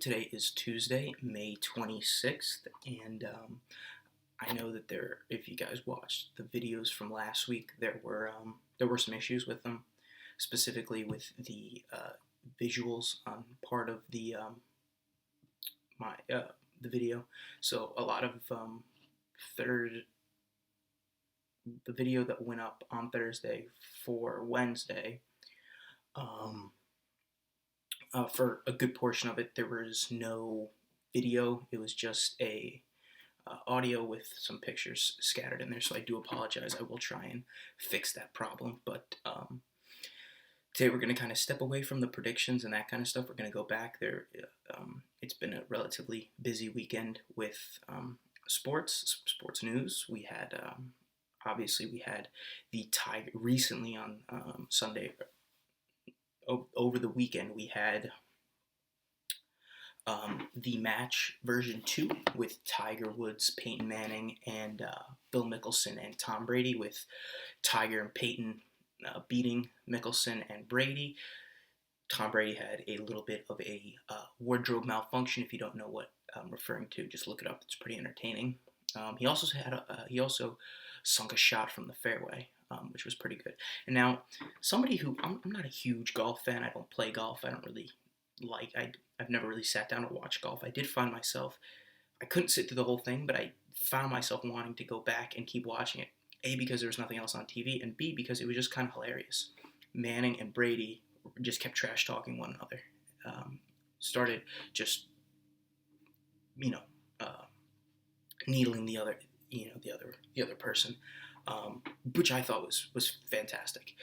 today is Tuesday, May 26th, and I know that if you guys watched the videos from last week, there were some issues with them, specifically with the visuals on part of the video. So a lot of third the video that went up on Thursday for Wednesday. For a good portion of it, there was no video. It was just a audio with some pictures scattered in there. So I do apologize. I will try and fix that problem. But today we're going to kind of step away from the predictions and that kind of stuff. We're going to go back there. It's been a relatively busy weekend with sports news. We had obviously we had the Tiger recently on Sunday. Over the weekend, we had the match version 2 with Tiger Woods, Peyton Manning, and Bill Mickelson and Tom Brady, with Tiger and Peyton beating Mickelson and Brady. Tom Brady had a little bit of a wardrobe malfunction. If you don't know what I'm referring to, just look it up. It's pretty entertaining. He also sunk a shot from the fairway, which was pretty good. And now, somebody who I'm not a huge golf fan. I don't play golf. I don't really I've never really sat down to watch golf. I did find myself, I couldn't sit through the whole thing, but I found myself wanting to go back and keep watching it. A, because there was nothing else on TV, and B, because it was just kind of hilarious. Manning and Brady just kept trash talking one another. Started just, needling the other person, which I thought was fantastic.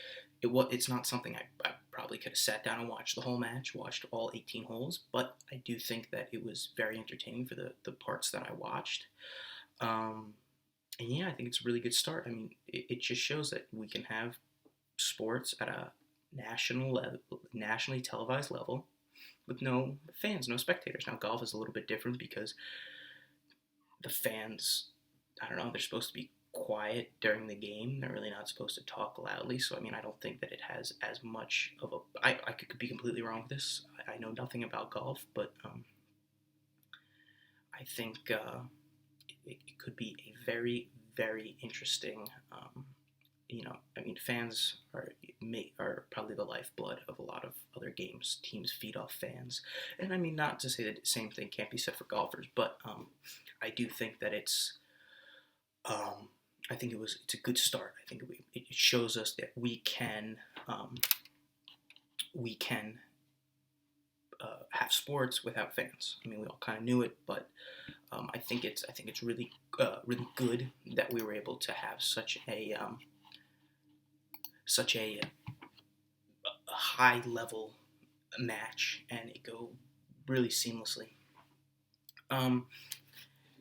It's not something I probably could have sat down and watched the whole match, watched all 18 holes, but I do think that it was very entertaining for the parts that I watched. And yeah, I think it's a really good start. I mean, it just shows that we can have sports at a nationally televised level with no fans, no spectators. Now, golf is a little bit different because the fans, I don't know, they're supposed to be quiet during the game. They're really not supposed to talk loudly. So, I mean, I don't think that it has as much of a... I could be completely wrong with this. I know nothing about golf, but I think it could be a very, very interesting... fans are probably the lifeblood of a lot of other games. Teams feed off fans. And I mean, not to say that the same thing can't be said for golfers, but I do think that it's... I think it's a good start. I think it shows us that we can have sports without fans. I mean, we all kind of knew it, but I think it's really good that we were able to have such a high level match and it go really seamlessly.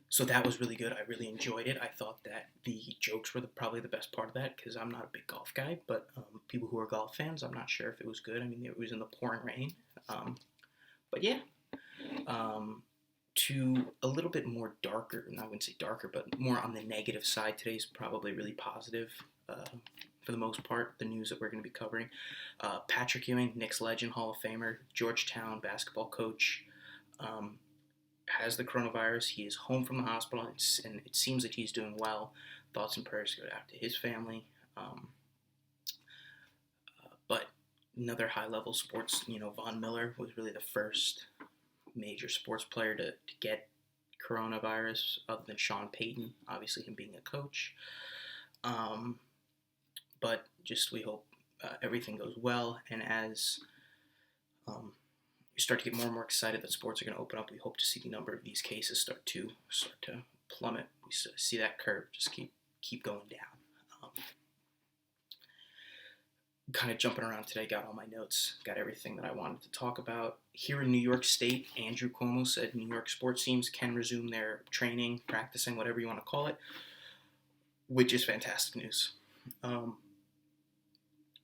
So that was really good. I really enjoyed it. I thought that the jokes were probably the best part of that because I'm not a big golf guy, but people who are golf fans, I'm not sure if it was good. I mean, it was in the pouring rain. But yeah, to a little bit more darker, and I wouldn't say darker, but more on the negative side. Today's probably really positive for the most part, the news that we're going to be covering. Patrick Ewing, Knicks legend, Hall of Famer, Georgetown basketball coach, has the coronavirus. He is home from the hospital, and it seems that he's doing well. Thoughts and prayers go out to his family. But another high-level sports, Von Miller was really the first major sports player to get coronavirus other than Sean Payton, obviously him being a coach. But just we hope everything goes well, and as we start to get more and more excited that sports are going to open up, we hope to see the number of these cases start to plummet. We see that curve just keep going down. Kind of jumping around today, got all my notes, got everything that I wanted to talk about. Here in New York State, Andrew Cuomo said New York sports teams can resume their training, practicing, whatever you want to call it, which is fantastic news.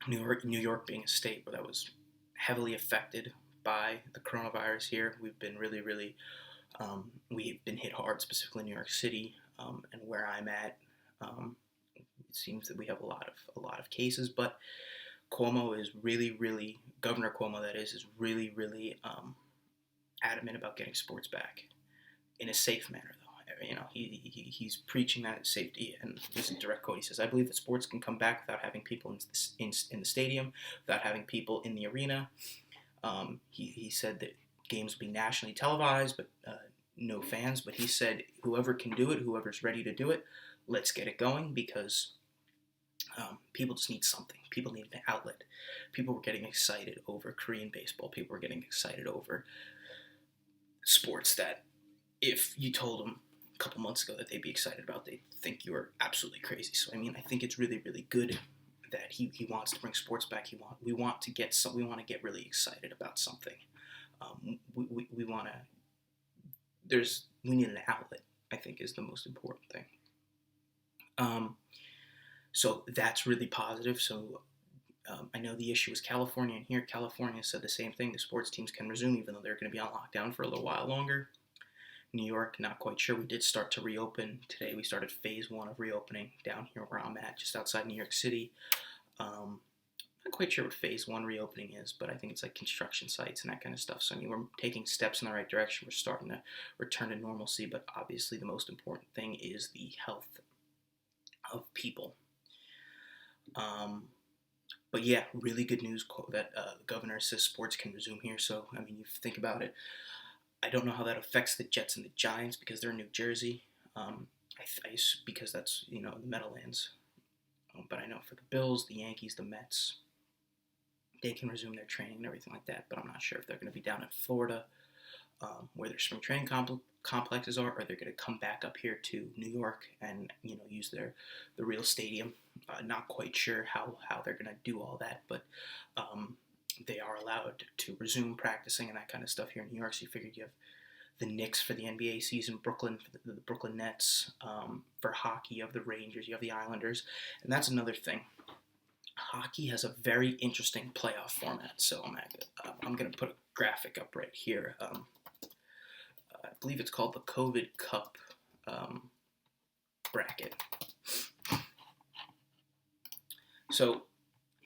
New York being a state where that was heavily affected by the coronavirus here, we've been really we've been hit hard, specifically New York City, and where I'm at. It seems that we have a lot of cases, but Cuomo is really, Governor Cuomo that is really adamant about getting sports back in a safe manner, though. He's preaching that safety, and this is a direct quote. He says, "I believe that sports can come back without having people in the stadium, without having people in the arena." He said that games will be nationally televised, but no fans. But he said, whoever can do it, whoever's ready to do it, let's get it going, because people just need something. People need an outlet. People were getting excited over Korean baseball. People were getting excited over sports that if you told them a couple months ago that they'd be excited about, they'd think you were absolutely crazy. So, I think it's really, really good that he wants to bring sports back. We want to get really excited about something. We need an outlet, I think, is the most important thing. So that's really positive. So I know the issue is California, and here California said the same thing. The sports teams can resume even though they're going to be on lockdown for a little while longer. New York, not quite sure. We did start to reopen today. We started phase 1 of reopening down here where I'm at, just outside New York City. Not quite sure what phase 1 reopening is, but I think it's like construction sites and that kind of stuff. So we're taking steps in the right direction. We're starting to return to normalcy, but obviously the most important thing is the health of people. But yeah, really good news that the governor says sports can resume here. So, you think about it. I don't know how that affects the Jets and the Giants because they're in New Jersey. Because that's, the Meadowlands. But I know for the Bills, the Yankees, the Mets, they can resume their training and everything like that. But I'm not sure if they're going to be down in Florida, where their spring training complexes are, or they're going to come back up here to New York and use the real stadium. Not quite sure how they're going to do all that, but they are allowed to resume practicing and that kind of stuff here in New York. So you figured you have the Knicks for the NBA season, Brooklyn for the Brooklyn Nets. For hockey, you have the Rangers, you have the Islanders, and that's another thing. Hockey has a very interesting playoff format. So I'm going to put a graphic up right here. I believe it's called the COVID Cup bracket. So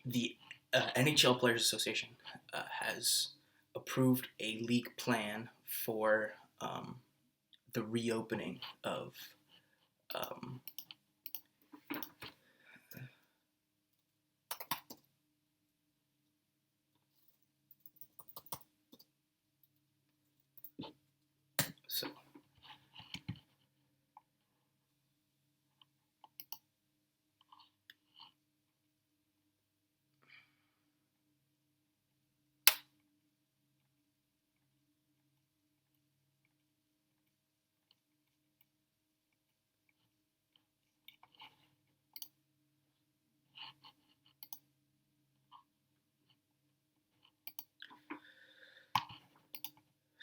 the NHL Players Association has approved a league plan for the reopening of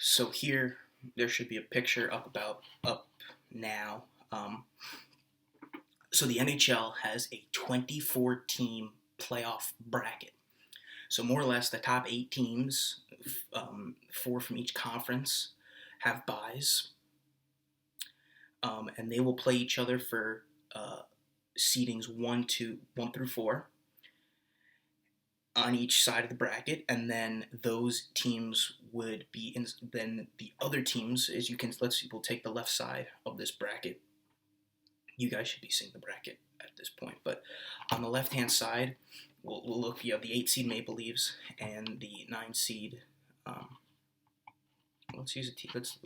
So here, there should be a picture up now. So the NHL has a 24-team playoff bracket. So more or less, the top 8 teams, 4 from each conference, have byes, and they will play each other for seedings 1 through 4. On each side of the bracket, and then those teams would be in. Then the other teams, we'll take the left side of this bracket. You guys should be seeing the bracket at this point, but on the left-hand side, we'll look. You have the 8 seed Maple Leafs and the 9 seed. Let's use a team. Let's.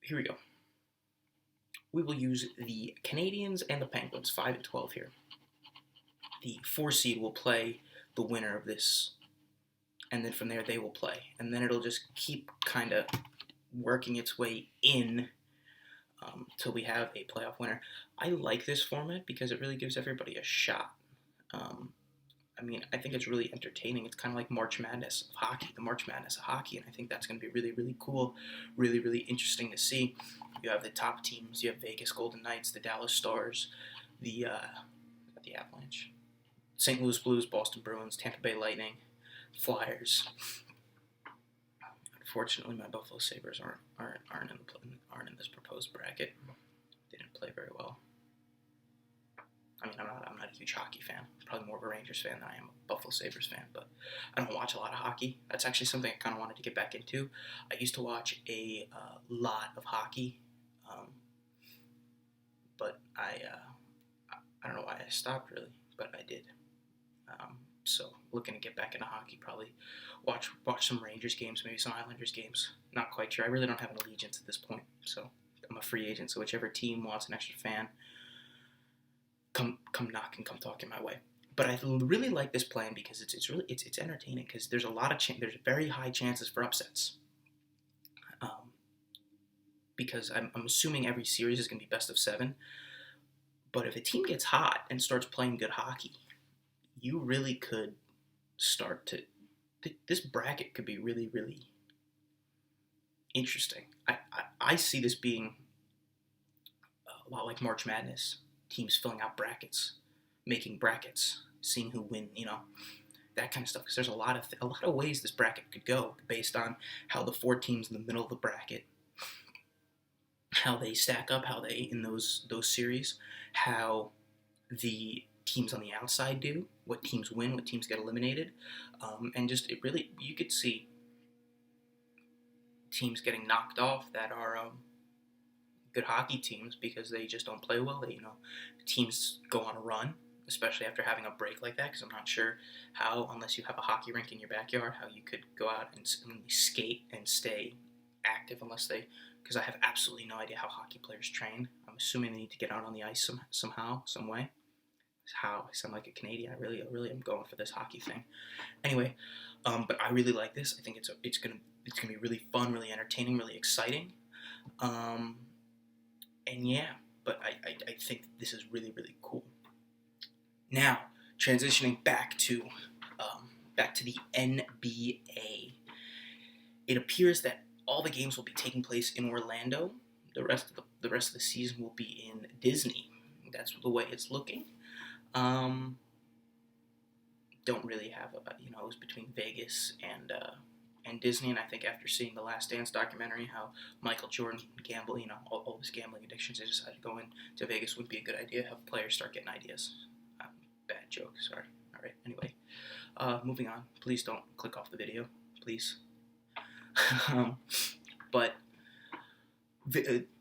Here we go. We will use the Canadiens and the Penguins, 5 and 12 here. The 4 seed will play the winner of this, and then from there they will play. And then it'll just keep kind of working its way in till we have a playoff winner. I like this format because it really gives everybody a shot. I think it's really entertaining. It's kind of like March Madness of hockey, the March Madness of hockey, and I think that's going to be really, really cool, really, really interesting to see. You have the top teams. You have Vegas Golden Knights, the Dallas Stars, the Avalanche, St. Louis Blues, Boston Bruins, Tampa Bay Lightning, Flyers. Unfortunately, my Buffalo Sabres aren't in this proposed bracket. They didn't play very well. I mean, I'm not a huge hockey fan. Probably more of a Rangers fan than I am a Buffalo Sabres fan, but I don't watch a lot of hockey. That's actually something I kind of wanted to get back into. I used to watch a lot of hockey, but I don't know why I stopped really, but I did. So looking to get back into hockey, probably watch some Rangers games, maybe some Islanders games. Not quite sure. I really don't have an allegiance at this point, so I'm a free agent. So whichever team wants an extra fan, come knock and come talking my way. But I really like this plan because it's entertaining because there's a lot of there's very high chances for upsets. Because I'm assuming every series is going to be best of 7. But if a team gets hot and starts playing good hockey, you really could start to... This bracket could be really, really interesting. I see this being a lot like March Madness. Teams filling out brackets, making brackets, seeing who win, that kind of stuff. Because there's a lot of ways this bracket could go based on how the 4 teams in the middle of the bracket, how they stack up, how they in those series, how the teams on the outside do, what teams win, what teams get eliminated, and just it really you could see teams getting knocked off that are good hockey teams because they just don't play well. Teams go on a run, especially after having a break like that. Because I'm not sure how, unless you have a hockey rink in your backyard, how you could go out and skate and stay active because I have absolutely no idea how hockey players train. I'm assuming they need to get out on the ice somehow, some way. How I sound like a Canadian. I really am going for this hockey thing. Anyway, but I really like this. I think it's gonna be really fun, really entertaining, really exciting. And yeah, but I think this is really, really cool. Now, transitioning back to the NBA, it appears that all the games will be taking place in Orlando. The rest of the season will be in Disney. That's the way it's looking. Don't really have it was between Vegas and Disney, and I think after seeing the Last Dance documentary, how Michael Jordan gambled, all his gambling addictions, they decided going to Vegas would be a good idea. Have players start getting ideas. Bad joke, sorry. All right, anyway, moving on. Please don't click off the video, please. But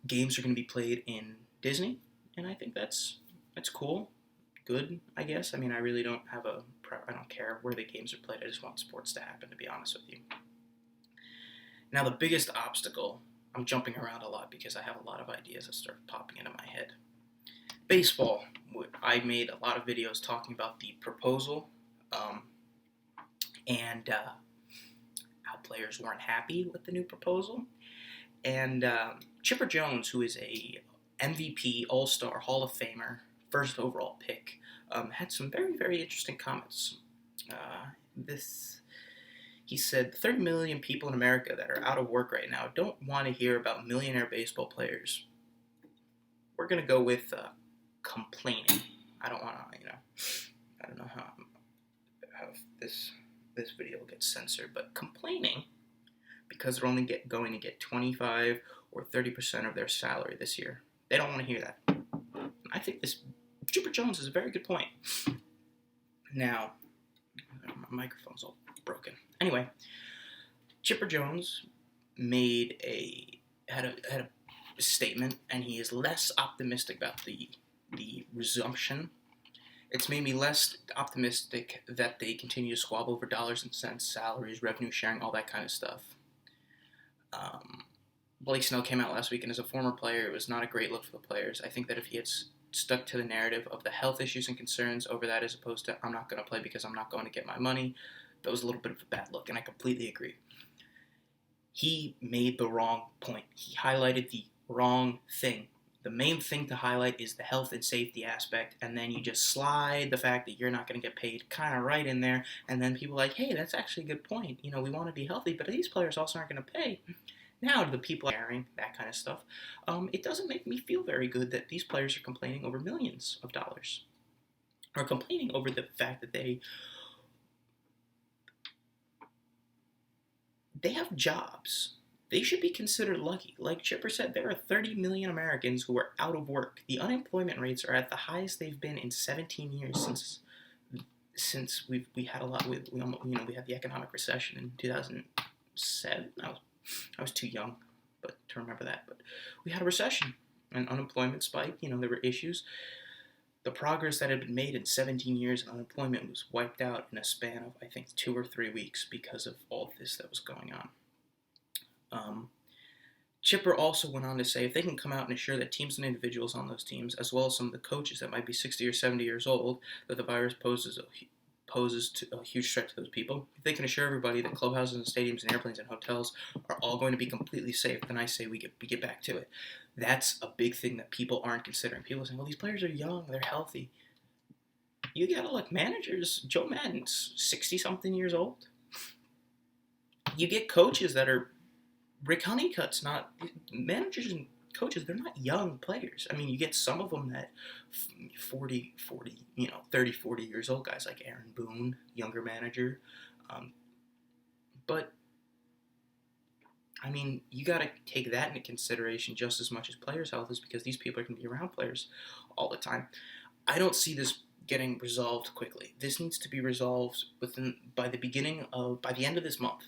games are going to be played in Disney, and I think that's cool. Good, I guess. I mean, I really don't have I don't care where the games are played. I just want sports to happen, to be honest with you. Now, the biggest obstacle, I'm jumping around a lot because I have a lot of ideas that start popping into my head. Baseball. I made a lot of videos talking about the proposal and how players weren't happy with the new proposal. And Chipper Jones, who is a MVP, All-Star, Hall of Famer, first overall pick, had some very, very interesting comments. He said, 30 million people in America that are out of work right now don't want to hear about millionaire baseball players. We're going to go with complaining. I don't want to, I don't know how this video gets censored, but complaining because they're only going to get 25 or 30% of their salary this year. They don't want to hear that. I think Chipper Jones is a very good point. Now, my microphone's all broken. Anyway, Chipper Jones had a statement, and he is less optimistic about the resumption. It's made me less optimistic that they continue to squabble over dollars and cents, salaries, revenue sharing, all that kind of stuff. Blake Snell came out last week, and as a former player, it was not a great look for the players. I think that if he had stuck to the narrative of the health issues and concerns over that as opposed to I'm not going to play because I'm not going to get my money, that was a little bit of a bad look, and I completely agree. He made the wrong point. He highlighted the wrong thing. The main thing to highlight is the health and safety aspect, and then you just slide the fact that you're not going to get paid kind of right in there, and then people are like, hey, that's actually a good point. We want to be healthy, but these players also aren't going to pay. Now, the people sharing that kind of stuff, it doesn't make me feel very good that these players are complaining over millions of dollars, or complaining over the fact that they have jobs. they should be considered lucky. Like Chipper said, there are 30 million Americans who are out of work. The unemployment rates are at the highest they've been in 17 years since we had a lot with we had the economic recession in 2007. I was too young, but to remember that. But we had a recession and unemployment spiked. There were issues. The progress that had been made in 17 years in unemployment was wiped out in a span of, I think, 2 or 3 weeks because of all of this that was going on. Chipper also went on to say if they can come out and assure that teams and individuals on those teams, as well as some of the coaches that might be 60 or 70 years old, that the virus poses a huge threat to those people, if they can assure everybody that clubhouses and stadiums and airplanes and hotels are all going to be completely safe, then I say we get back to it. That's a big thing that people aren't considering. People are saying, well, these players are young, they're healthy. You gotta look, managers, Joe Madden's 60-something years old. You get coaches that are Rick Honeycutt's not, managers and coaches, they're not young players. I mean, you get some of them that 30, 40 years old guys like Aaron Boone, younger manager. But, I mean, you got to take that into consideration just as much as players' health is because these people are going to be around players all the time. I don't see this getting resolved quickly. This needs to be resolved by the end of this month.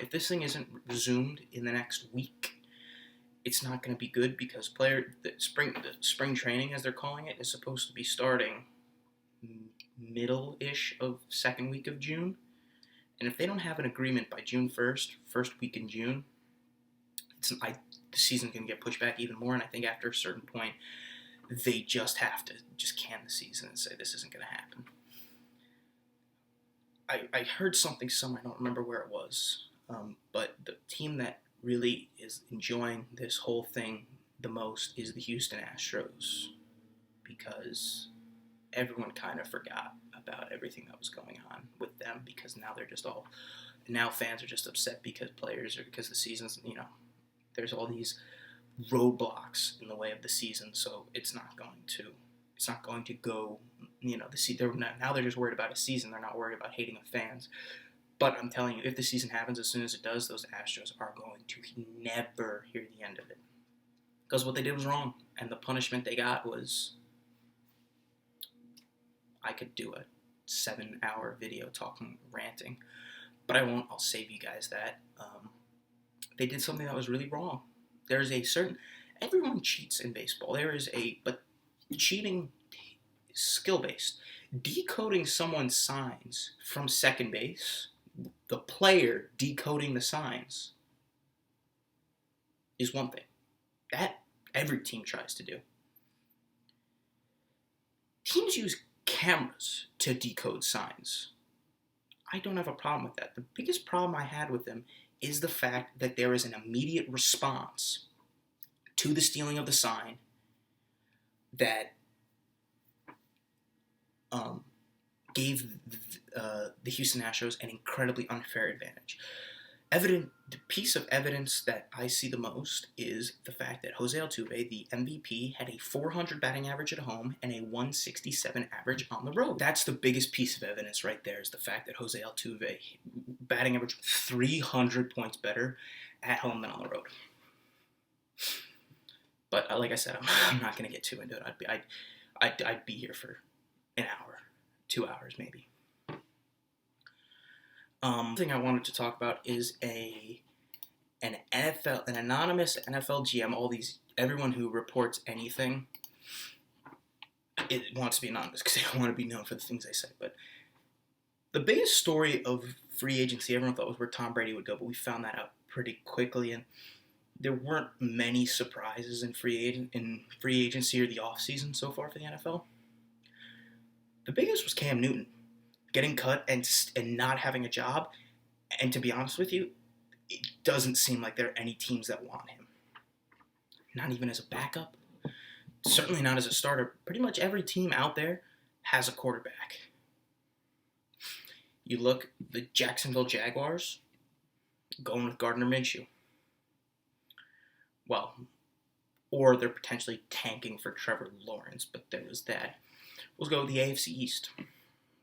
If this thing isn't resumed in the next week, it's not going to be good because the spring training, as they're calling it, is supposed to be starting middle-ish of second week of June. And if they don't have an agreement by June 1st, first week in June, the season's going to get pushed back even more. And I think after a certain point, they just have to can the season and say this isn't going to happen. I heard something I don't remember where it was. But the team that really is enjoying this whole thing the most is the Houston Astros because everyone kind of forgot about everything that was going on with them because now fans are just upset because the season's, there's all these roadblocks in the way of the season, so it's not going to go, now they're just worried about a season, they're not worried about hating the fans. But I'm telling you, if the season happens as soon as it does, those Astros are going to never hear the end of it. Because what they did was wrong. And the punishment they got was... I could do a 7-hour video ranting. But I won't. I'll save you guys that. They did something that was really wrong. There's a certain... Everyone cheats in baseball. But cheating is skill-based. Decoding someone's signs from second base... The player decoding the signs is one thing. That every team tries to do. Teams use cameras to decode signs. I don't have a problem with that. The biggest problem I had with them is the fact that there is an immediate response to the stealing of the sign that gave the Houston Astros an incredibly unfair advantage. The piece of evidence that I see the most is the fact that Jose Altuve, the MVP, had a 400 batting average at home and a 167 average on the road. That's the biggest piece of evidence right there is the fact that Jose Altuve, batting average 300 points better at home than on the road. But like I said, I'm not going to get too into it. I'd be here for an hour. 2 hours maybe. Thing I wanted to talk about is an anonymous NFL GM. Everyone who reports anything, it wants to be anonymous because they don't want to be known for the things they say. But the biggest story of free agency everyone thought was where Tom Brady would go, but we found that out pretty quickly, and there weren't many surprises in free agency or the offseason so far for the NFL. The biggest was Cam Newton getting cut and not having a job. And to be honest with you, it doesn't seem like there are any teams that want him. Not even as a backup. Certainly not as a starter. Pretty much every team out there has a quarterback. You look, the Jacksonville Jaguars, going with Gardner Minshew. Well, or they're potentially tanking for Trevor Lawrence, but there was that. We'll go with the AFC East.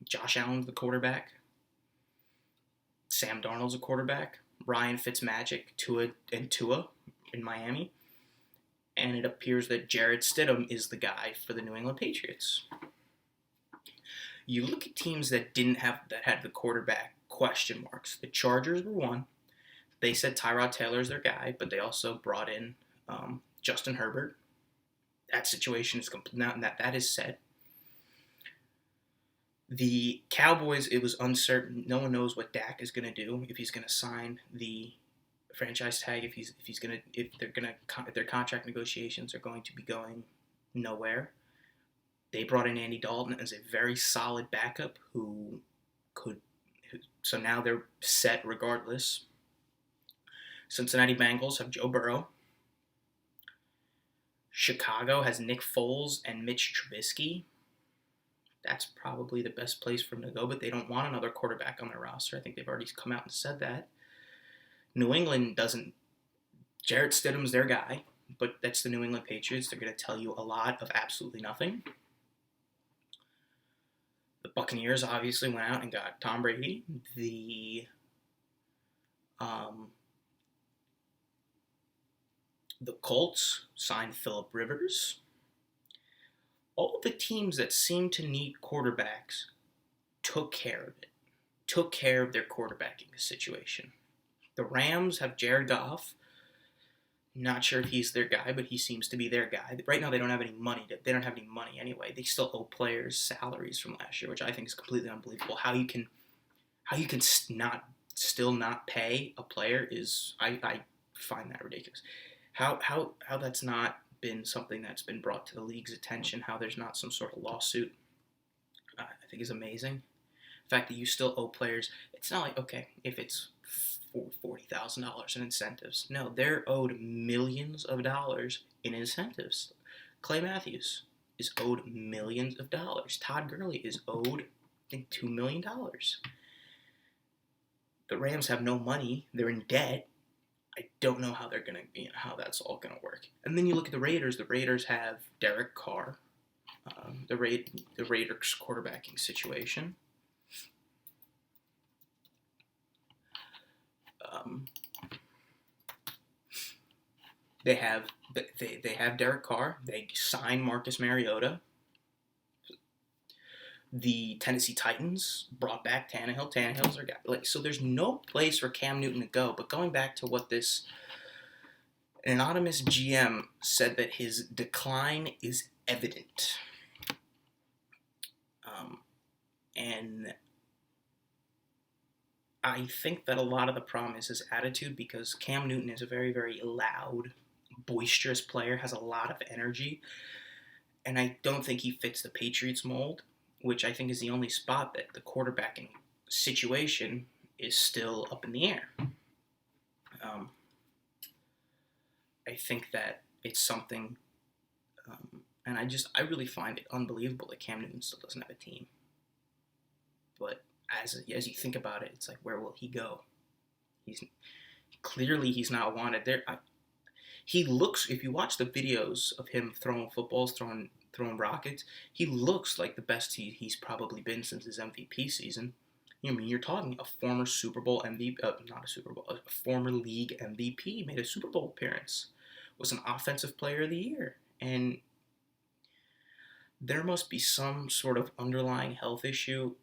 Josh Allen's the quarterback. Sam Darnold's a quarterback. Ryan Fitzmagic, Tua in Miami, and it appears that Jarrett Stidham is the guy for the New England Patriots. You look at teams that had the quarterback question marks. The Chargers were one. They said Tyrod Taylor's their guy, but they also brought in Justin Herbert. That situation is complete. That is set. The Cowboys, it was uncertain. No one knows what Dak is going to do, if he's going to sign the franchise tag, if their contract negotiations are going to be going nowhere. They brought in Andy Dalton as a very solid backup so now they're set regardless. Cincinnati Bengals have Joe Burrow. Chicago has Nick Foles and Mitch Trubisky. That's probably the best place for them to go, but they don't want another quarterback on their roster. I think they've already come out and said that. New England doesn't. Jarrett Stidham's their guy, but that's the New England Patriots. They're going to tell you a lot of absolutely nothing. The Buccaneers obviously went out and got Tom Brady. The Colts signed Phillip Rivers. All the teams that seem to need quarterbacks took care of it. Took care of their quarterbacking situation. The Rams have Jared Goff. Not sure if he's their guy, but he seems to be their guy. Right now, they don't have any money. They don't have any money anyway. They still owe players salaries from last year, which I think is completely unbelievable. How you can still not pay a player is I find that ridiculous. How that's not been something that's been brought to the league's attention. How there's not some sort of lawsuit, I think is amazing. The fact that you still owe players. It's not like, okay, if it's $40,000 in incentives. No, they're owed millions of dollars in incentives. Clay Matthews is owed millions of dollars. Todd Gurley is owed, I think, $2 million. The Rams have no money. They're in debt. I don't know how how that's all gonna work. And then you look at the Raiders. The Raiders have Derek Carr. The Raiders quarterbacking situation. They have Derek Carr. They signed Marcus Mariota. The Tennessee Titans brought back Tannehill. Tannehill's their guy. So there's no place for Cam Newton to go. But going back to what this anonymous GM said, that his decline is evident. And I think that a lot of the problem is his attitude, because Cam Newton is a very, very loud, boisterous player, has a lot of energy, and I don't think he fits the Patriots mold, which I think is the only spot that the quarterbacking situation is still up in the air. I think that it's something, and I really find it unbelievable that Cam Newton still doesn't have a team. But as you think about it, it's like, where will he go? He's not wanted there. He looks, if you watch the videos of him throwing footballs, throwing rockets, he looks like the best he's probably been since his MVP season. You're talking a former Super Bowl MVP, a former league MVP, made a Super Bowl appearance, was an offensive player of the year, and there must be some sort of underlying health issue,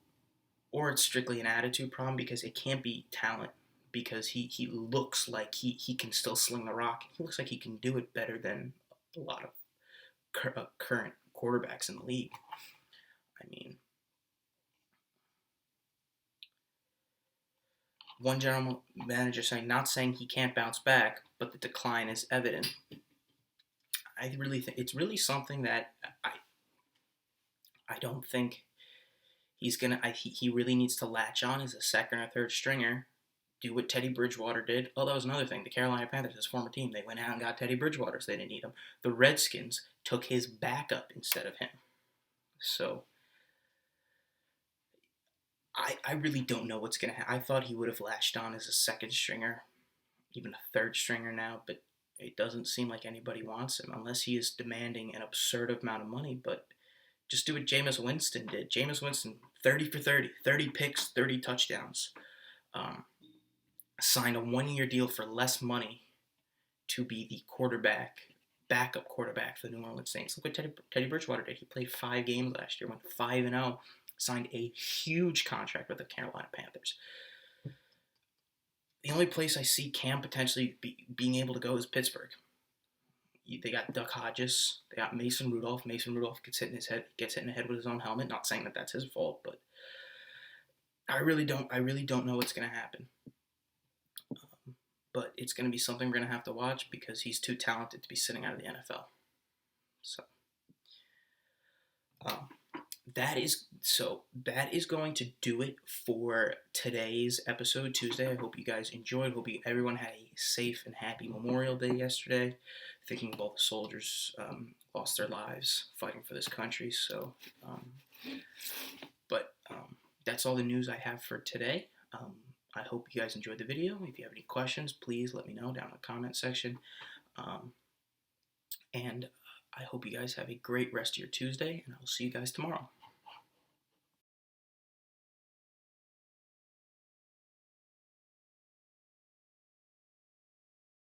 or it's strictly an attitude problem, because it can't be talent, because he looks like he can still sling the rock. He looks like he can do it better than a lot of current quarterbacks in the league. I mean, one general manager saying, not saying he can't bounce back, but the decline is evident. I really think it's really something that I don't think he's gonna. He really needs to latch on as a second or third stringer. Do what Teddy Bridgewater did. Oh, that was another thing. The Carolina Panthers, his former team, they went out and got Teddy Bridgewater, so they didn't need him. The Redskins took his backup instead of him. So I really don't know what's going to happen. I thought he would have latched on as a second stringer, even a third stringer now, but it doesn't seem like anybody wants him unless he is demanding an absurd amount of money. But just do what Jameis Winston did. Jameis Winston, 30 for 30, 30 picks, 30 touchdowns. signed a 1-year deal for less money to be the backup quarterback for the New Orleans Saints. Look what Teddy Bridgewater did. He played 5 games last year, went 5-0, signed a huge contract with the Carolina Panthers. The only place I see Cam potentially being able to go is Pittsburgh. They got Duck Hodges. They got Mason Rudolph. Mason Rudolph gets hit in the head with his own helmet. Not saying that that's his fault, but I really don't know what's going to happen. But it's going to be something we're going to have to watch because he's too talented to be sitting out of the NFL. So that is going to do it for today's episode, Tuesday. I hope you guys enjoyed. Hope everyone had a safe and happy Memorial Day yesterday. Thinking both soldiers lost their lives fighting for this country. So, that's all the news I have for today. I hope you guys enjoyed the video. If you have any questions, please let me know down in the comment section. And I hope you guys have a great rest of your Tuesday, and I will see you guys tomorrow.